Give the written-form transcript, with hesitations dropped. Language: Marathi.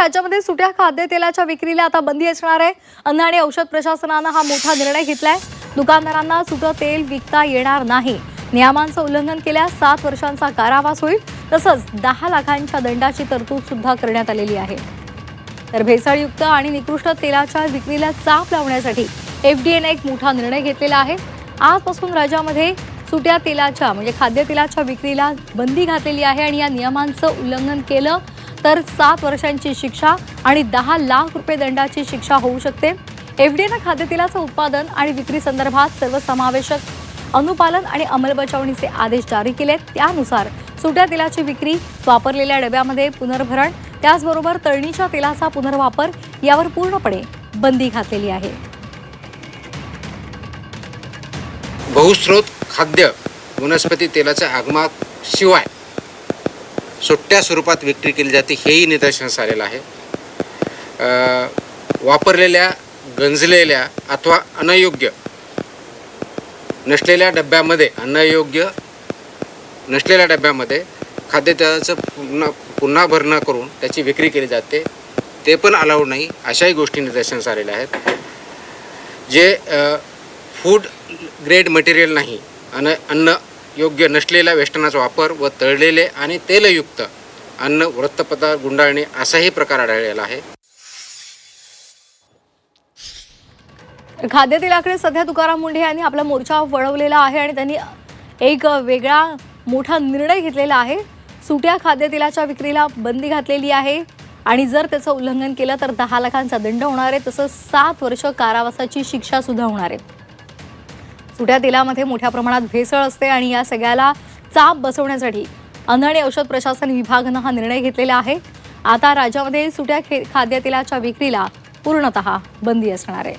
राज्यामध्ये सुट्या खाद्यतेलाच्या विक्रीला आता बंदी असणार आहे। अन्न आणि औषध प्रशासनानं हा मोठा निर्णय घेतलाय। दुकानदारांना सुटं तेल विकता येणार नाही। नियमांचं उल्लंघन केल्यास 7 वर्षांचा कारावास होईल, तसंच 10 लाखांच्या दंडाची तरतूद सुद्धा करण्यात आलेली आहे। तर भेसळयुक्त आणि निकृष्ट तेलाच्या विक्रीला चाप लावण्यासाठी एफडीएने एक मोठा निर्णय घेतलेला आहे। आजपासून राज्यामध्ये सुट्या तेलाच्या म्हणजे खाद्यतेलाच्या विक्रीला बंदी घातलेली आहे आणि या नियमांचं उल्लंघन केलं तर 7 वर्षांची शिक्षा आणि 10 लाख रुपये दंडाची शिक्षा होऊ शकते। एफडीएने खाद्यतेलाचं उत्पादन आणि विक्री संदर्भात सर्वसमावेशक अनुपालन आणि अंमलबजावणीचे आदेश जारी केलेत। त्यानुसार सुट्या तेलाची विक्री, वापरलेल्या डब्यामध्ये पुनर्भरण, त्याचबरोबर तळणीच्या तेलाचा पुनर्वापर यावर पूर्णपणे बंदी घातलेली आहे। बहुस्रोत खाद्य वनस्पती तेलाच्या आगमनाशिवाय सुट्ट्या स्वरूपात विक्री केली जाते हेही निदर्शनास आलेलं आहे। वापरलेल्या, गंजलेल्या अथवा अनयोग्य नसलेल्या डब्यामध्ये खाद्यतेलाचं पुन्हा भरणा करून त्याची विक्री केली जाते, ते पण अलाउड नाही। अशाही गोष्टी निदर्शनास आलेल्या आहेत। जे फूड ग्रेड मटेरियल नाही, अन्न योग्य नसलेल्या वेष्टनाचा वापर व तळलेले आणि तेलयुक्त अन्न, वृत्तपदार्थ गुंडाळणे असाही प्रकार आढळलेला आहे। खाद्यतेलाकडे सध्या तुकाराम मुंढे यांनी आपला मोर्चा वळवलेला आहे आणि त्यांनी एक वेगळा मोठा निर्णय घेतलेला आहे। सुट्या खाद्यतेलाच्या विक्रीला बंदी घातलेली आहे आणि जर त्याचं उल्लंघन केलं तर 10 लाखांचा दंड होणार आहे, तसंच 7 वर्ष कारावासाची शिक्षा सुद्धा होणार आहे। सुट्या तेलामध्ये मोठ्या प्रमाणात भेसळ असते आणि या सगळ्याला चाप बसवण्यासाठी अन्न आणि औषध प्रशासन विभागानं हा निर्णय घेतलेला आहे। आता राज्यामध्ये सुट्या खाद्यतेलाच्या विक्रीला पूर्णतः बंदी असणार आहे।